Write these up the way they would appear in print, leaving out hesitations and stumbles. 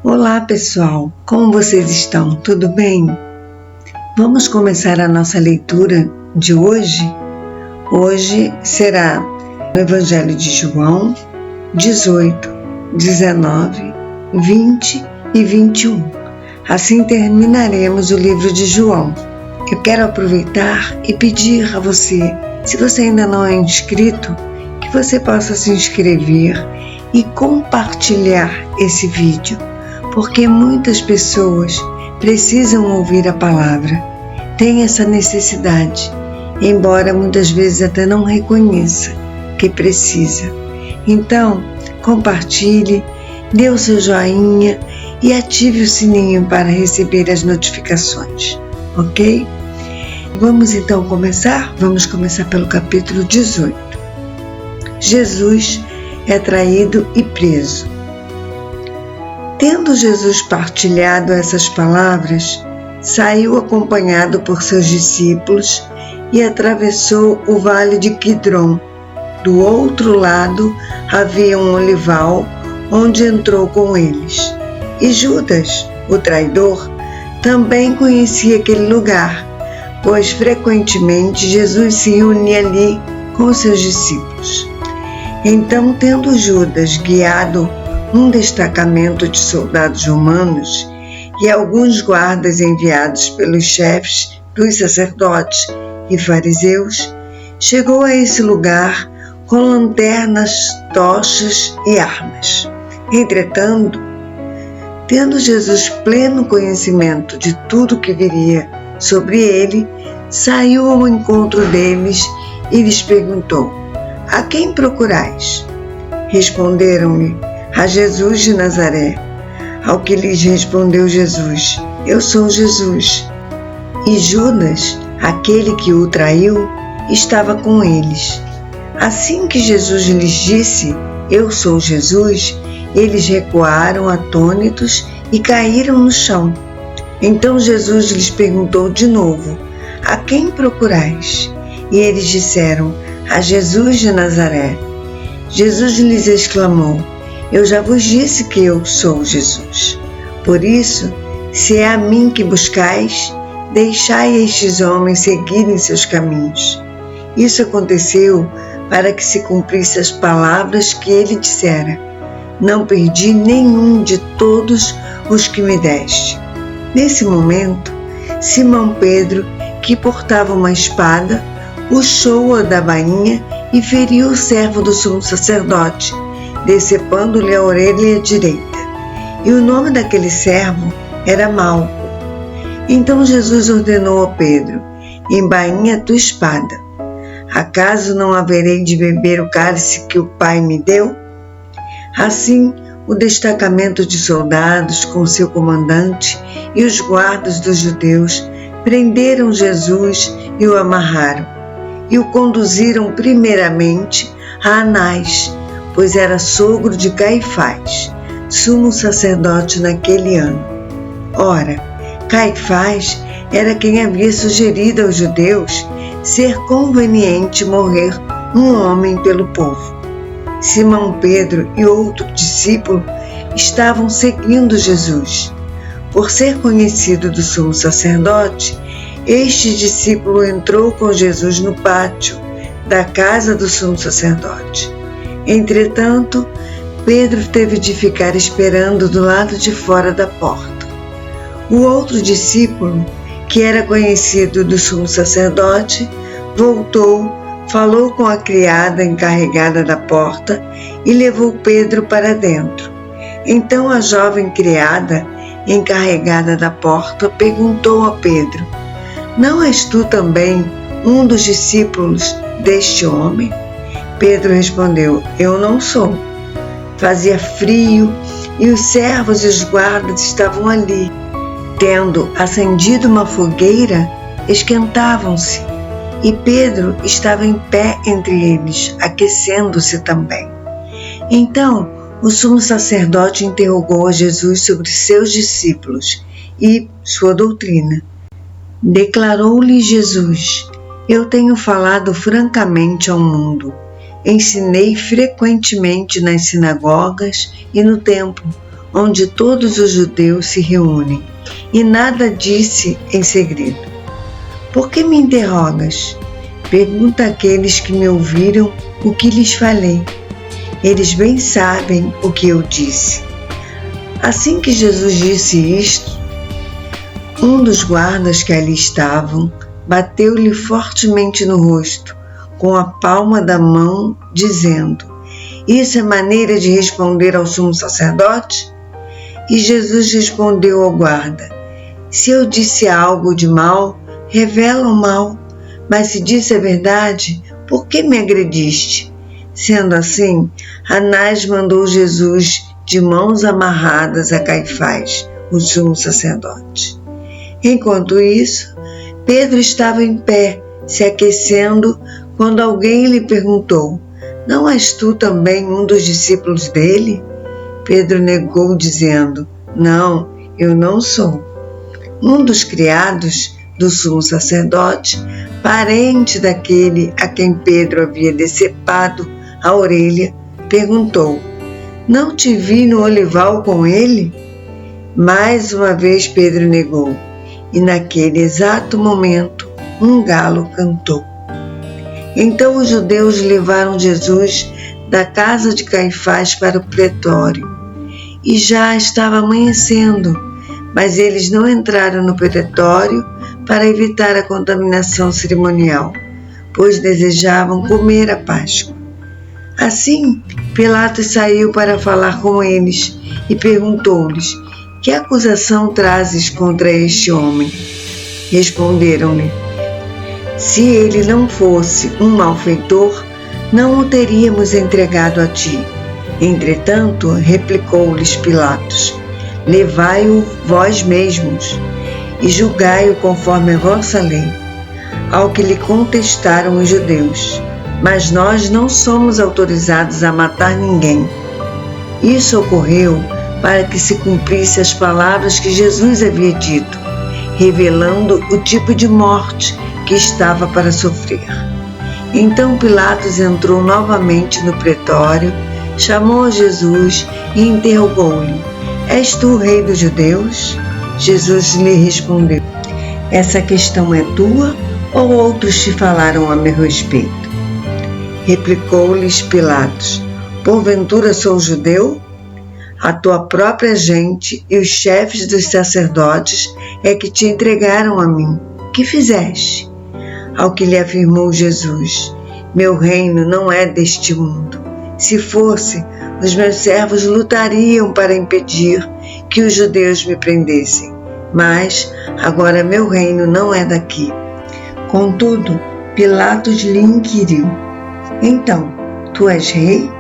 Olá pessoal, como vocês estão? Tudo bem? Vamos começar a nossa leitura de hoje? Hoje será o Evangelho de João 18, 19, 20 e 21. Assim terminaremos o livro de João. Eu quero aproveitar e pedir a você, se você ainda não é inscrito, que você possa se inscrever e compartilhar esse vídeo, porque muitas pessoas precisam ouvir a palavra, têm essa necessidade, embora muitas vezes até não reconheça que precisa. Então, compartilhe, dê o seu joinha e ative o sininho para receber as notificações, ok? Vamos então começar? Vamos começar pelo capítulo 18. Jesus é traído e preso. Tendo Jesus partilhado essas palavras, saiu acompanhado por seus discípulos e atravessou o vale de Quidrom. Do outro lado havia um olival, onde entrou com eles. E Judas, o traidor, também conhecia aquele lugar, pois frequentemente Jesus se reunia ali com seus discípulos. Então, tendo Judas guiado um destacamento de soldados romanos e alguns guardas enviados pelos chefes dos sacerdotes e fariseus, chegou a esse lugar com lanternas, tochas e armas. Entretanto, tendo Jesus pleno conhecimento de tudo que viria sobre ele, saiu ao encontro deles e lhes perguntou: "A quem procurais?" Responderam-lhe: "A Jesus de Nazaré." Ao que lhes respondeu Jesus: "Eu sou Jesus." E Judas, aquele que o traiu, estava com eles. Assim que Jesus lhes disse: "Eu sou Jesus", eles recuaram atônitos e caíram no chão. Então Jesus lhes perguntou de novo: "A quem procurais?" E eles disseram: "A Jesus de Nazaré." Jesus lhes exclamou: "Eu já vos disse que eu sou Jesus. Por isso, se é a mim que buscais, deixai estes homens seguirem seus caminhos." Isso aconteceu para que se cumprisse as palavras que ele dissera: "Não perdi nenhum de todos os que me deste." Nesse momento, Simão Pedro, que portava uma espada, puxou-a da bainha e feriu o servo do sumo sacerdote, decepando-lhe a orelha direita. E o nome daquele servo era Malco. Então Jesus ordenou a Pedro: "Embainha a tua espada. Acaso não haverei de beber o cálice que o Pai me deu?" Assim, o destacamento de soldados com seu comandante e os guardas dos judeus prenderam Jesus e o amarraram, e o conduziram primeiramente a Anás, pois era sogro de Caifás, sumo sacerdote naquele ano. Ora, Caifás era quem havia sugerido aos judeus ser conveniente morrer um homem pelo povo. Simão Pedro e outro discípulo estavam seguindo Jesus. Por ser conhecido do sumo sacerdote, este discípulo entrou com Jesus no pátio da casa do sumo sacerdote. Entretanto, Pedro teve de ficar esperando do lado de fora da porta. O outro discípulo, que era conhecido do sumo sacerdote, voltou, falou com a criada encarregada da porta e levou Pedro para dentro. Então a jovem criada encarregada da porta perguntou a Pedro: "Não és tu também um dos discípulos deste homem?" Pedro respondeu: "Eu não sou." Fazia frio e os servos e os guardas estavam ali. Tendo acendido uma fogueira, esquentavam-se, e Pedro estava em pé entre eles, aquecendo-se também. Então, o sumo sacerdote interrogou a Jesus sobre seus discípulos e sua doutrina. Declarou-lhe Jesus: "Eu tenho falado francamente ao mundo. Ensinei frequentemente nas sinagogas e no templo, onde todos os judeus se reúnem, e nada disse em segredo. Por que me interrogas? Pergunta àqueles que me ouviram o que lhes falei. Eles bem sabem o que eu disse. Assim que Jesus disse isto, um dos guardas que ali estavam bateu-lhe fortemente no rosto, com a palma da mão, dizendo: Isso é maneira de responder ao sumo sacerdote? E Jesus respondeu ao guarda: Se eu disse algo de mal, revela o mal. Mas se disse a verdade, por que me agrediste? Sendo assim, Anás mandou Jesus de mãos amarradas a Caifás, o sumo sacerdote. Enquanto isso, Pedro estava em pé, se aquecendo, quando alguém lhe perguntou: Não és tu também um dos discípulos dele? Pedro negou, dizendo: Não, eu não sou. Um dos criados do sumo sacerdote, parente daquele a quem Pedro havia decepado a orelha, perguntou: Não te vi no olival com ele? Mais uma vez Pedro negou, e naquele exato momento um galo cantou. Então os judeus levaram Jesus da casa de Caifás para o pretório. E já estava amanhecendo, mas eles não entraram no pretório para evitar a contaminação cerimonial, pois desejavam comer a Páscoa. Assim, Pilatos saiu para falar com eles e perguntou-lhes: Que acusação trazes contra este homem? Responderam-lhe: Se ele não fosse um malfeitor, não o teríamos entregado a ti. Entretanto, replicou-lhes Pilatos: Levai-o vós mesmos e julgai-o conforme a vossa lei. Ao que lhe contestaram os judeus: Mas nós não somos autorizados a matar ninguém. Isso ocorreu para que se cumprisse as palavras que Jesus havia dito, revelando o tipo de morte que estava para sofrer. Então Pilatos entrou novamente no pretório, chamou Jesus e interrogou-lhe: És tu o rei dos judeus? Jesus lhe respondeu: Essa questão é tua ou outros te falaram a meu respeito? Replicou-lhes Pilatos: Porventura sou judeu? A tua própria gente e os chefes dos sacerdotes é que te entregaram a mim. Que fizeste? Ao que lhe afirmou Jesus: Meu reino não é deste mundo. Se fosse, os meus servos lutariam para impedir que os judeus me prendessem. Mas agora meu reino não é daqui. Contudo, Pilatos lhe inquiriu: Então, tu és rei?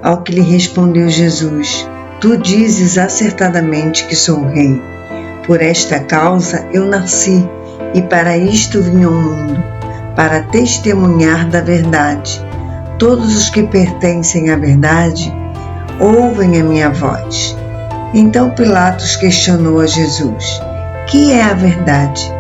Ao que lhe respondeu Jesus: Tu dizes acertadamente que sou rei. Por esta causa eu nasci, e para isto vim ao mundo, para testemunhar da verdade. Todos os que pertencem à verdade ouvem a minha voz. Então Pilatos questionou a Jesus: Que é a verdade?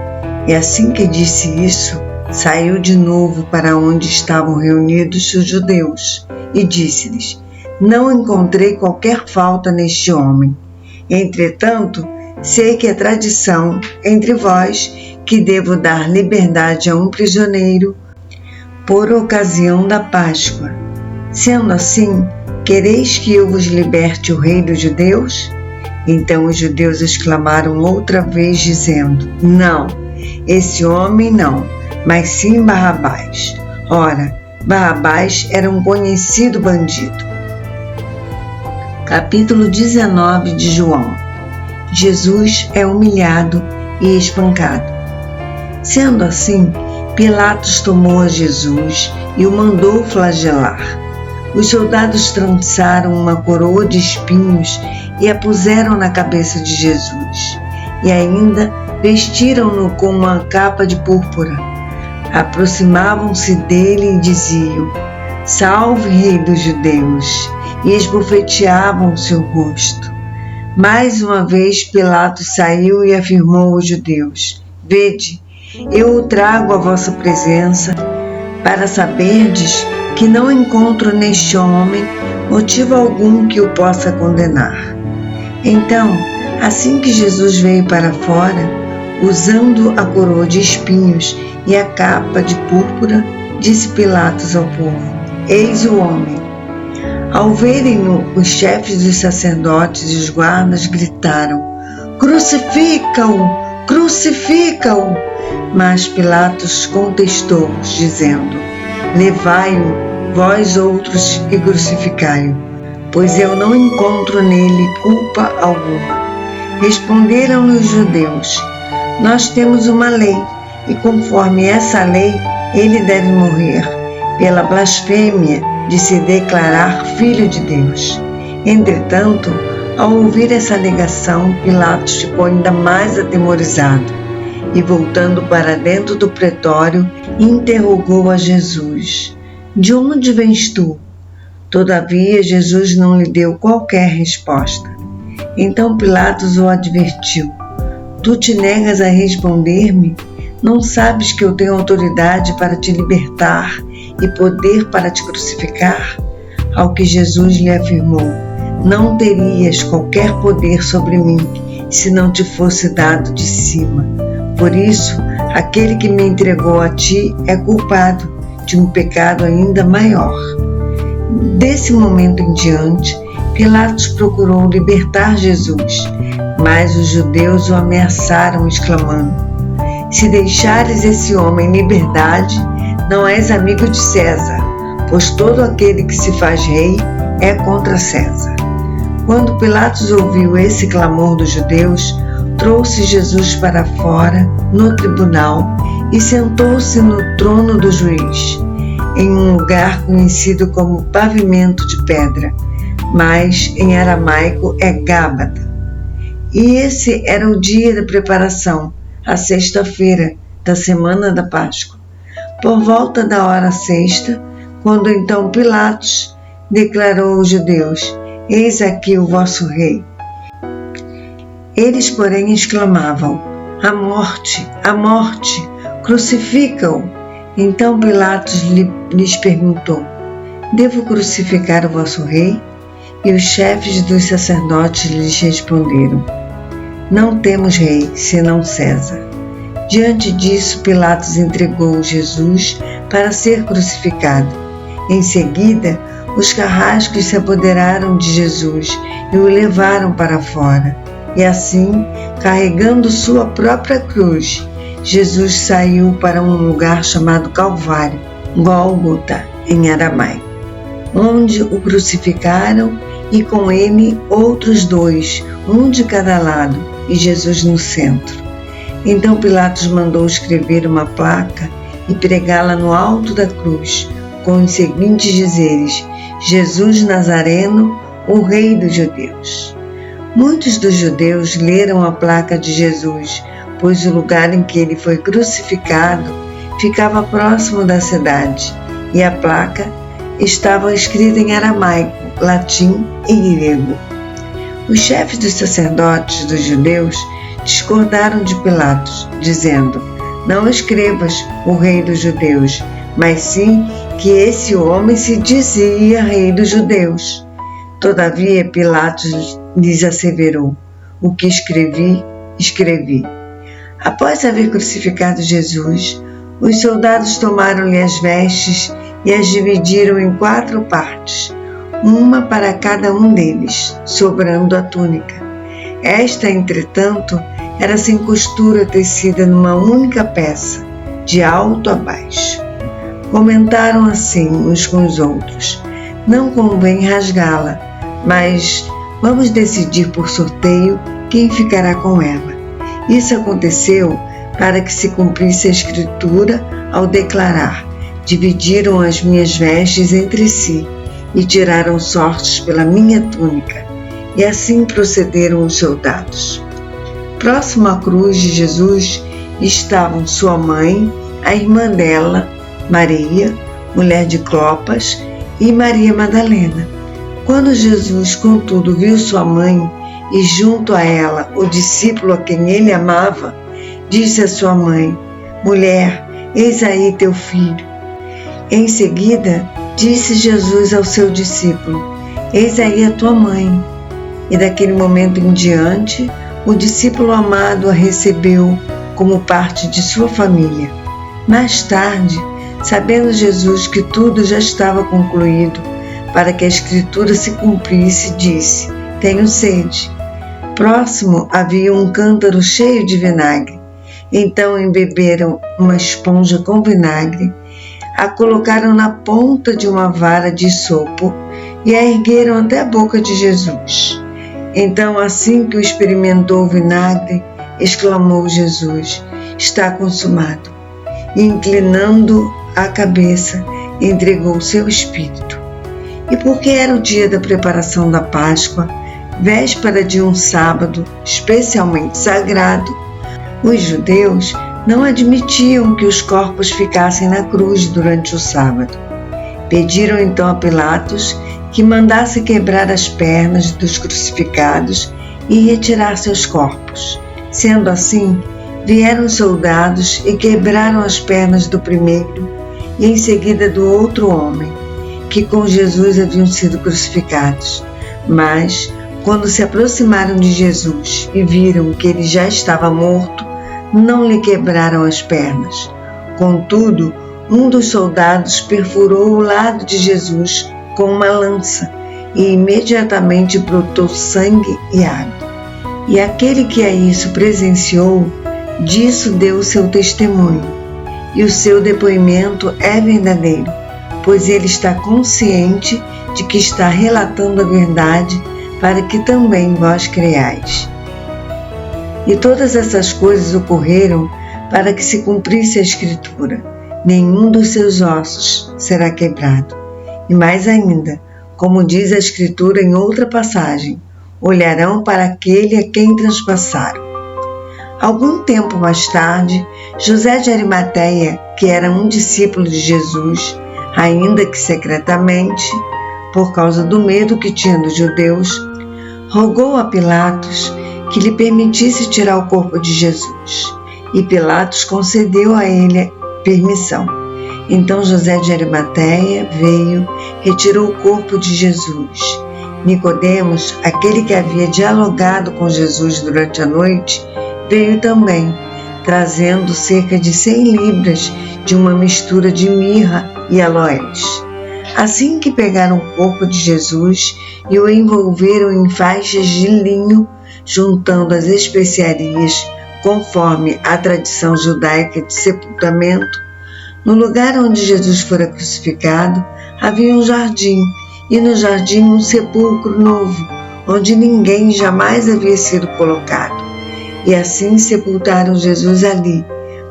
E assim que disse isso, saiu de novo para onde estavam reunidos os judeus e disse-lhes: Não encontrei qualquer falta neste homem. Entretanto, sei que é tradição entre vós que devo dar liberdade a um prisioneiro por ocasião da Páscoa. Sendo assim, quereis que eu vos liberte o rei dos judeus? Então os judeus exclamaram outra vez, dizendo: Não, esse homem não, mas sim Barrabás. Ora, Barrabás era um conhecido bandido. Capítulo 19 de João. Jesus é humilhado e espancado. Sendo assim, Pilatos tomou a Jesus e o mandou flagelar. Os soldados trançaram uma coroa de espinhos e a puseram na cabeça de Jesus, e ainda vestiram-no com uma capa de púrpura. Aproximavam-se dele e diziam: Salve, Rei dos Judeus! E esbofeteavam o seu rosto. Mais uma vez Pilatos saiu e afirmou aos judeus: Vede, eu o trago à vossa presença, para saberdes que não encontro neste homem motivo algum que o possa condenar. Então, assim que Jesus veio para fora, usando a coroa de espinhos e a capa de púrpura, disse Pilatos ao povo: Eis o homem. Ao verem-no, os chefes dos sacerdotes e os guardas gritaram: Crucifica-o! Crucifica-o! Mas Pilatos contestou-os, dizendo: Levai-o, vós outros, e crucificai-o, pois eu não encontro nele culpa alguma. Responderam-lhe os judeus: Nós temos uma lei, e conforme essa lei, ele deve morrer, pela blasfêmia de se declarar filho de Deus. Entretanto, ao ouvir essa alegação, Pilatos ficou ainda mais atemorizado e, voltando para dentro do pretório, interrogou a Jesus: De onde vens tu? Todavia, Jesus não lhe deu qualquer resposta. Então Pilatos o advertiu: Tu te negas a responder-me? Não sabes que eu tenho autoridade para te libertar e poder para te crucificar? Ao que Jesus lhe afirmou: Não terias qualquer poder sobre mim se não te fosse dado de cima. Por isso, aquele que me entregou a ti é culpado de um pecado ainda maior. Desse momento em diante, Pilatos procurou libertar Jesus, mas os judeus o ameaçaram, exclamando: Se deixares esse homem em liberdade, não és amigo de César, pois todo aquele que se faz rei é contra César. Quando Pilatos ouviu esse clamor dos judeus, trouxe Jesus para fora, no tribunal, e sentou-se no trono do juiz, em um lugar conhecido como pavimento de pedra, mas em aramaico é Gábata. E esse era o dia da preparação, a sexta-feira da semana da Páscoa. Por volta da hora sexta, quando então Pilatos declarou aos judeus: Eis aqui o vosso rei. Eles, porém, exclamavam: A morte, crucifica-o! Então Pilatos lhes perguntou: Devo crucificar o vosso rei? E os chefes dos sacerdotes lhes responderam: Não temos rei, senão César. Diante disso, Pilatos entregou Jesus para ser crucificado. Em seguida, os carrascos se apoderaram de Jesus e o levaram para fora. E assim, carregando sua própria cruz, Jesus saiu para um lugar chamado Calvário, Gólgota, em aramaico, onde o crucificaram, e com ele outros dois, um de cada lado, e Jesus no centro. Então Pilatos mandou escrever uma placa e pregá-la no alto da cruz, com os seguintes dizeres: Jesus Nazareno, o Rei dos Judeus. Muitos dos judeus leram a placa de Jesus, pois o lugar em que ele foi crucificado ficava próximo da cidade, e a placa estava escrita em aramaico, latim e grego. Os chefes dos sacerdotes dos judeus discordaram de Pilatos, dizendo: Não escrevas o Rei dos Judeus, mas sim que esse homem se dizia Rei dos Judeus. Todavia Pilatos lhes asseverou: O que escrevi, escrevi. Após haver crucificado Jesus, os soldados tomaram-lhe as vestes e as dividiram em 4 partes, uma para cada um deles, sobrando a túnica. Esta, entretanto, era sem costura, tecida numa única peça, de alto a baixo. Comentaram assim uns com os outros: Não convém rasgá-la, mas vamos decidir por sorteio quem ficará com ela. Isso aconteceu para que se cumprisse a Escritura ao declarar: Dividiram as minhas vestes entre si e tiraram sortes pela minha túnica. E assim procederam os soldados. Próximo à cruz de Jesus estavam sua mãe, a irmã dela, Maria, mulher de Clopas, e Maria Madalena. Quando Jesus, contudo, viu sua mãe e junto a ela o discípulo a quem ele amava, disse à sua mãe: Mulher, eis aí teu filho. Em seguida, disse Jesus ao seu discípulo: Eis aí a tua mãe. E daquele momento em diante, o discípulo amado a recebeu como parte de sua família. Mais tarde, sabendo Jesus que tudo já estava concluído, para que a Escritura se cumprisse, disse: tenho sede. Próximo havia um cântaro cheio de vinagre. Então embeberam uma esponja com vinagre, a colocaram na ponta de uma vara de isopo e a ergueram até a boca de Jesus. Então, assim que o experimentou o vinagre, exclamou Jesus: está consumado. E inclinando a cabeça, entregou seu espírito. E porque era o dia da preparação da Páscoa, véspera de um sábado especialmente sagrado, os judeus não admitiam que os corpos ficassem na cruz durante o sábado. Pediram então a Pilatos que mandasse quebrar as pernas dos crucificados e retirar seus corpos. Sendo assim, vieram os soldados e quebraram as pernas do primeiro e em seguida do outro homem, que com Jesus haviam sido crucificados. Mas, quando se aproximaram de Jesus e viram que ele já estava morto, não lhe quebraram as pernas. Contudo, um dos soldados perfurou o lado de Jesus com uma lança e imediatamente brotou sangue e água. E aquele que a isso presenciou, disso deu o seu testemunho. E o seu depoimento é verdadeiro, pois ele está consciente de que está relatando a verdade, para que também vós creiais. E todas essas coisas ocorreram para que se cumprisse a Escritura: nenhum dos seus ossos será quebrado. E mais ainda, como diz a Escritura em outra passagem: olharão para aquele a quem transpassaram. Algum tempo mais tarde, José de Arimateia, que era um discípulo de Jesus, ainda que secretamente, por causa do medo que tinha dos judeus, rogou a Pilatos que lhe permitisse tirar o corpo de Jesus. E Pilatos concedeu a ele permissão. Então José de Arimateia veio, retirou o corpo de Jesus. Nicodemos, aquele que havia dialogado com Jesus durante a noite, veio também, trazendo cerca de 100 libras de uma mistura de mirra e aloés. Assim que pegaram o corpo de Jesus e o envolveram em faixas de linho, juntando as especiarias, conforme a tradição judaica de sepultamento, no lugar onde Jesus fora crucificado, havia um jardim, e no jardim um sepulcro novo, onde ninguém jamais havia sido colocado. E assim sepultaram Jesus ali,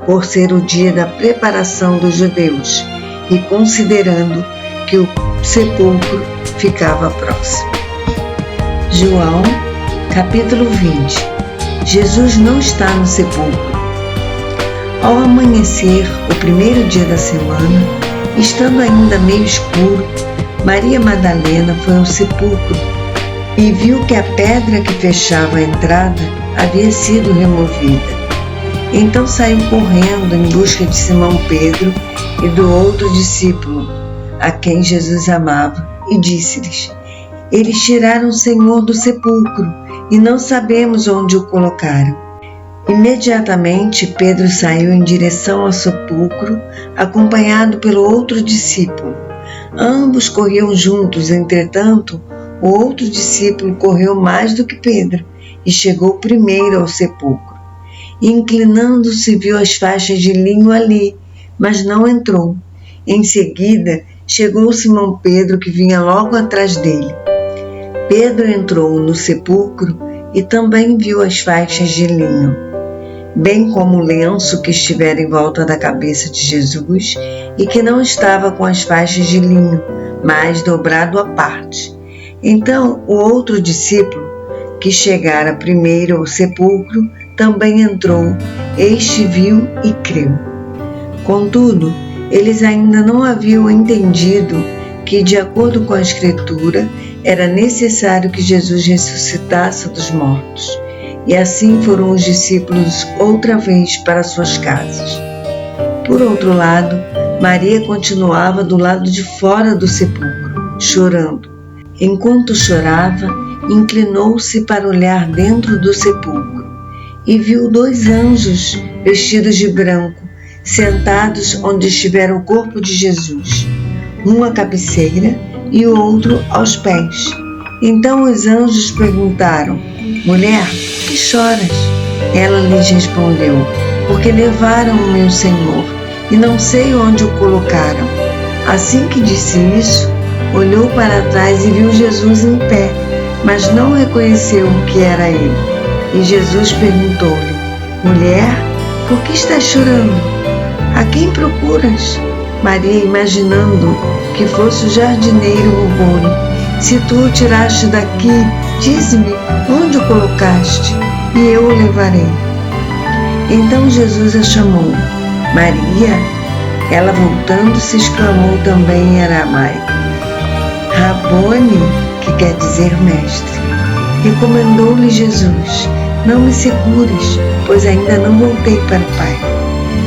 por ser o dia da preparação dos judeus, e considerando que o sepulcro ficava próximo. João, capítulo 20. Jesus não está no sepulcro. Ao amanhecer, o primeiro dia da semana, estando ainda meio escuro, Maria Madalena foi ao sepulcro e viu que a pedra que fechava a entrada havia sido removida. Então saiu correndo em busca de Simão Pedro e do outro discípulo, a quem Jesus amava, e disse-lhes: eles tiraram o Senhor do sepulcro e não sabemos onde o colocaram. Imediatamente Pedro saiu em direção ao sepulcro, acompanhado pelo outro discípulo. Ambos corriam juntos, entretanto, o outro discípulo correu mais do que Pedro e chegou primeiro ao sepulcro. Inclinando-se, viu as faixas de linho ali, mas não entrou. Em seguida, chegou Simão Pedro, que vinha logo atrás dele. Pedro entrou no sepulcro e também viu as faixas de linho, bem como o lenço que estivera em volta da cabeça de Jesus e que não estava com as faixas de linho, mas dobrado à parte. Então o outro discípulo, que chegara primeiro ao sepulcro, também entrou. Este viu e creu. Contudo, eles ainda não haviam entendido que, de acordo com a Escritura, era necessário que Jesus ressuscitasse dos mortos. E assim foram os discípulos outra vez para suas casas. Por outro lado, Maria continuava do lado de fora do sepulcro, chorando. Enquanto chorava, inclinou-se para olhar dentro do sepulcro e viu 2 anjos vestidos de branco, sentados onde estivera o corpo de Jesus, um à cabeceira e o outro aos pés. Então os anjos perguntaram: Mulher, por que choras? Ela lhes respondeu: Porque levaram o meu Senhor e não sei onde o colocaram. Assim que disse isso, olhou para trás e viu Jesus em pé, mas não reconheceu que era ele. E Jesus perguntou-lhe: Mulher, por que estás chorando? A quem procuras? Maria, imaginando que fosse o jardineiro, rogou-lhe: Se tu o tiraste daqui, dize-me onde o colocaste, e eu o levarei. Então Jesus a chamou: Maria. Ela, voltando-se, exclamou também em aramaico: Rabone, que quer dizer mestre. Recomendou-lhe Jesus: Não me segures, pois ainda não voltei para o Pai.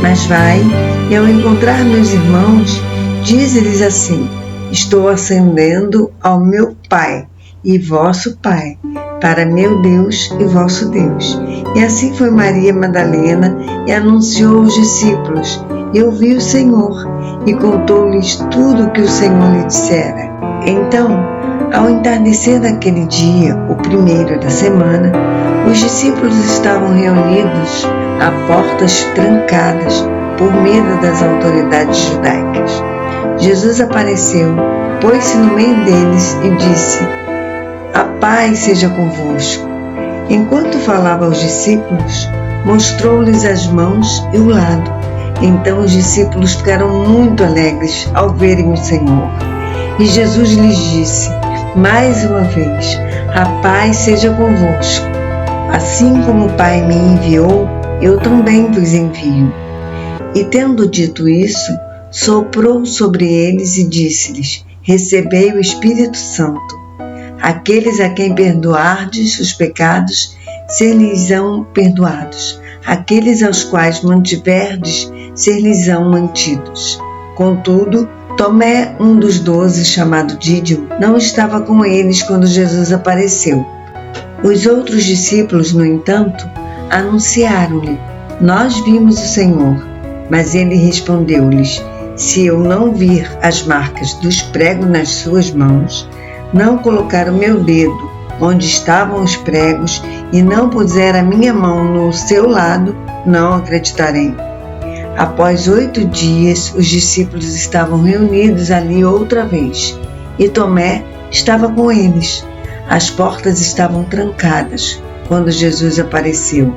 Mas vai, e ao encontrar meus irmãos, dize-lhes assim: Estou ascendendo ao meu Pai e vosso Pai, para meu Deus e vosso Deus. E assim foi Maria Madalena e anunciou aos discípulos, e ouviu o Senhor, e contou-lhes tudo o que o Senhor lhe dissera. Então, ao entardecer daquele dia, o primeiro da semana, os discípulos estavam reunidos a portas trancadas por medo das autoridades judaicas. Jesus apareceu, pôs-se no meio deles e disse: A paz seja convosco. Enquanto falava aos discípulos, mostrou-lhes as mãos e o lado. Então os discípulos ficaram muito alegres ao verem o Senhor. E Jesus lhes disse, mais uma vez: A paz seja convosco. Assim como o Pai me enviou, eu também vos envio. E tendo dito isso, soprou sobre eles e disse-lhes: Recebei o Espírito Santo. Aqueles a quem perdoardes os pecados, ser-lhes-ão perdoados. Aqueles aos quais mantiverdes, ser-lhes-ão mantidos. Contudo, Tomé, um dos 12, chamado Dídimo, não estava com eles quando Jesus apareceu. Os outros discípulos, no entanto, anunciaram-lhe: Nós vimos o Senhor. Mas ele respondeu-lhes: Se eu não vir as marcas dos pregos nas suas mãos, não colocar o meu dedo onde estavam os pregos e não puser a minha mão no seu lado, não acreditarei. Após 8 dias, os discípulos estavam reunidos ali outra vez, e Tomé estava com eles. As portas estavam trancadas quando Jesus apareceu.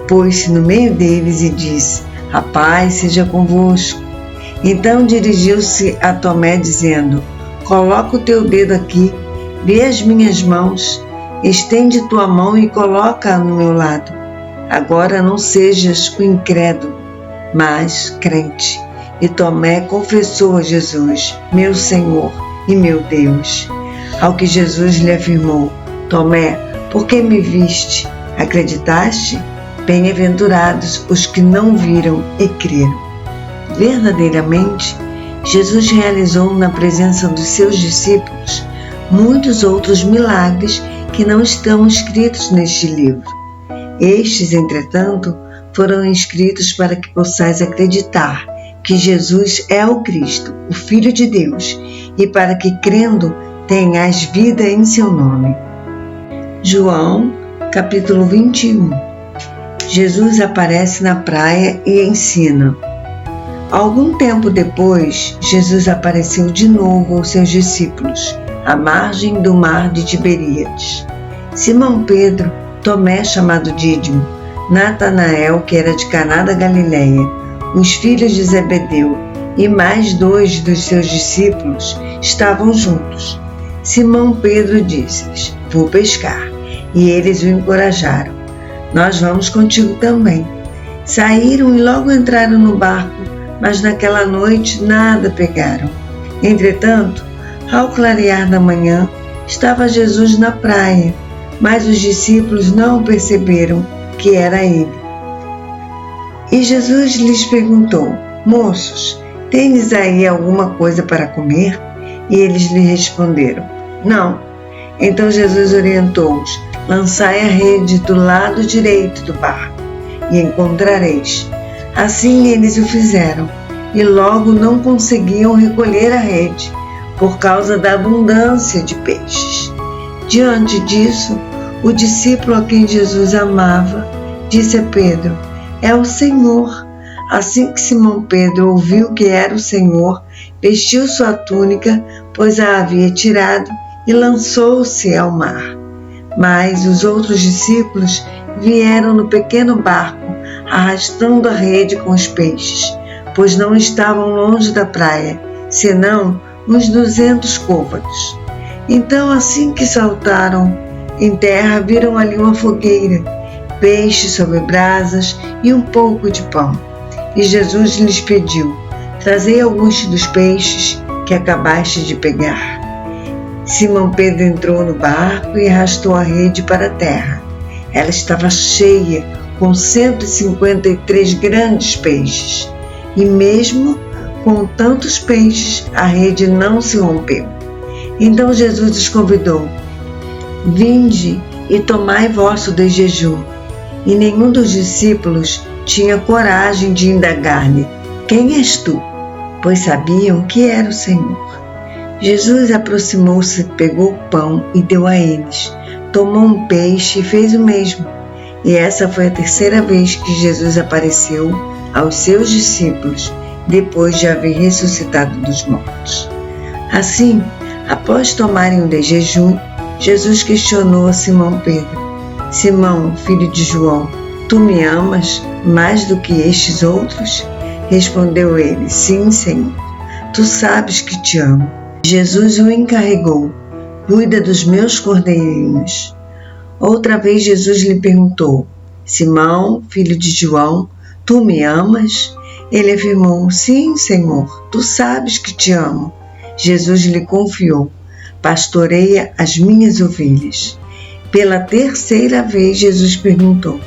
Pôs-se no meio deles e disse: A paz seja convosco. Então dirigiu-se a Tomé dizendo: Coloca o teu dedo aqui, vê as minhas mãos, estende tua mão e coloca-a no meu lado. Agora não sejas o incrédulo, mas crente. E Tomé confessou a Jesus: Meu Senhor e meu Deus. Ao que Jesus lhe afirmou: Tomé, por que me viste? Acreditaste? Bem-aventurados os que não viram e creram. Verdadeiramente, Jesus realizou na presença dos seus discípulos muitos outros milagres que não estão escritos neste livro. Estes, entretanto, foram escritos para que possais acreditar que Jesus é o Cristo, o Filho de Deus, e para que, crendo, tenhas vida em seu nome. João, capítulo 21. Jesus aparece na praia e ensina. Algum tempo depois, Jesus apareceu de novo aos seus discípulos, à margem do mar de Tiberíades. Simão Pedro, Tomé, chamado Dídimo, Natanael, que era de Caná da Galileia, os filhos de Zebedeu e mais 2 dos seus discípulos estavam juntos. Simão Pedro disse-lhes: Vou pescar. E eles o encorajaram: Nós vamos contigo também. Saíram e logo entraram no barco, mas naquela noite nada pegaram. Entretanto, ao clarear da manhã, estava Jesus na praia, mas os discípulos não perceberam que era ele. E Jesus lhes perguntou: Moços, tendes aí alguma coisa para comer? E eles lhe responderam: Não. Então Jesus orientou-os: lançai a rede do lado direito do barco e encontrareis. Assim eles o fizeram, e logo não conseguiam recolher a rede, por causa da abundância de peixes. Diante disso, o discípulo a quem Jesus amava disse a Pedro: é o Senhor. Assim que Simão Pedro ouviu que era o Senhor, vestiu sua túnica, pois a havia tirado, e lançou-se ao mar. Mas os outros discípulos vieram no pequeno barco, arrastando a rede com os peixes, pois não estavam longe da praia, senão uns 200 côvados. Então, assim que saltaram em terra, viram ali uma fogueira, peixe sobre brasas e um pouco de pão. E Jesus lhes pediu: trazei alguns dos peixes que acabaste de pegar. Simão Pedro entrou no barco e arrastou a rede para a terra. Ela estava cheia, com 153 grandes peixes. E mesmo com tantos peixes, a rede não se rompeu. Então Jesus os convidou: vinde e tomai vosso desjejum. E nenhum dos discípulos tinha coragem de indagar-lhe: quem és tu? Pois sabiam que era o Senhor. Jesus aproximou-se, pegou o pão e deu a eles. Tomou um peixe e fez o mesmo. E essa foi a terceira vez que Jesus apareceu aos seus discípulos, depois de haver ressuscitado dos mortos. Assim, após tomarem o desjejum, Jesus questionou a Simão Pedro: Simão, filho de João, tu me amas mais do que estes outros? Respondeu ele: sim, Senhor, tu sabes que te amo. Jesus o encarregou: cuida dos meus cordeirinhos. Outra vez Jesus lhe perguntou: Simão, filho de João, tu me amas? Ele afirmou: sim, Senhor, tu sabes que te amo. Jesus lhe confiou: pastoreia as minhas ovelhas. Pela terceira vez Jesus perguntou: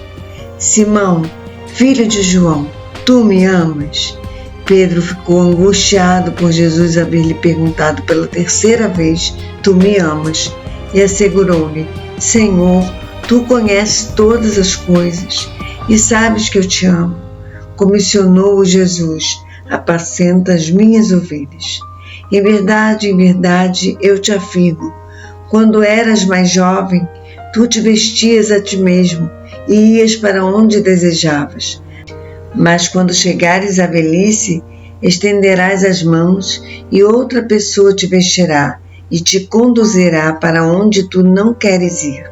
Simão, filho de João, tu me amas? Pedro ficou angustiado por Jesus haver lhe perguntado pela terceira vez: tu me amas? E assegurou-lhe: Senhor, tu conheces todas as coisas e sabes que eu te amo. Comissionou-o Jesus: apacenta as minhas ovelhas. Em verdade, eu te afirmo, quando eras mais jovem, tu te vestias a ti mesmo e ias para onde desejavas. Mas quando chegares à velhice, estenderás as mãos e outra pessoa te vestirá e te conduzirá para onde tu não queres ir.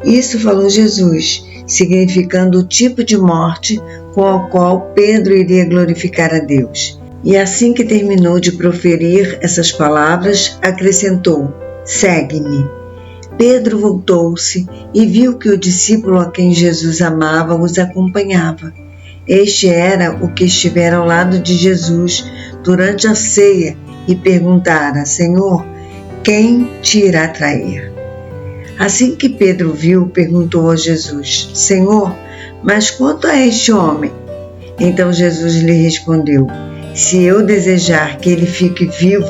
Isso falou Jesus, significando o tipo de morte com a qual Pedro iria glorificar a Deus. E assim que terminou de proferir essas palavras, acrescentou: segue-me. Pedro voltou-se e viu que o discípulo a quem Jesus amava os acompanhava. Este era o que estivera ao lado de Jesus durante a ceia e perguntara: Senhor, quem te irá trair? Assim que Pedro viu, perguntou a Jesus: Senhor, mas quanto a este homem? Então Jesus lhe respondeu: se eu desejar que ele fique vivo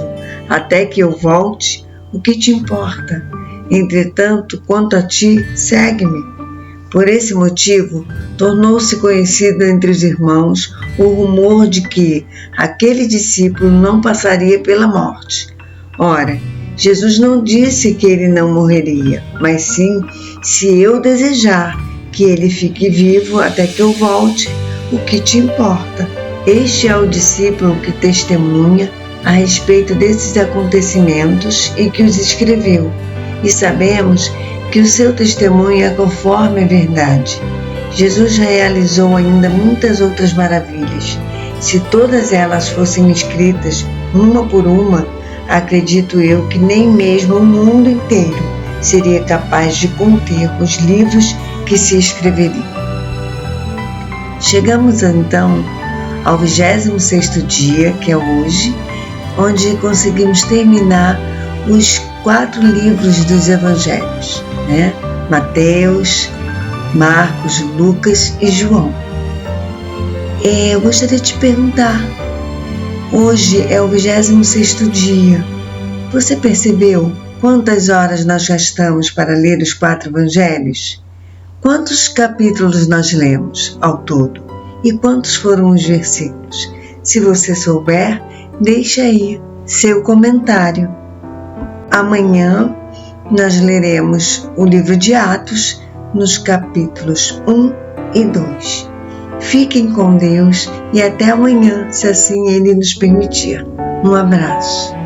até que eu volte, o que te importa? Entretanto, quanto a ti, segue-me. Por esse motivo, tornou-se conhecido entre os irmãos o rumor de que aquele discípulo não passaria pela morte. Ora, Jesus não disse que ele não morreria, mas sim, se eu desejar que ele fique vivo até que eu volte, o que te importa? Este é o discípulo que testemunha a respeito desses acontecimentos e que os escreveu, e sabemos que o seu testemunho é conforme a verdade. Jesus realizou ainda muitas outras maravilhas. Se todas elas fossem escritas, uma por uma, acredito eu que nem mesmo o mundo inteiro seria capaz de conter os livros que se escreveriam. Chegamos então ao 26º dia, que é hoje, onde conseguimos terminar os 4 livros dos Evangelhos, Mateus, Marcos, Lucas e João. Eu gostaria de te perguntar, hoje é o 26º dia, você percebeu Quantas horas nós gastamos para ler os 4 evangelhos? Quantos capítulos nós lemos ao todo? E quantos foram os versículos? Se você souber, deixe aí seu comentário. Amanhã nós leremos o livro de Atos nos capítulos 1 e 2. Fiquem com Deus e até amanhã, se assim Ele nos permitir. Um abraço.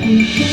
Música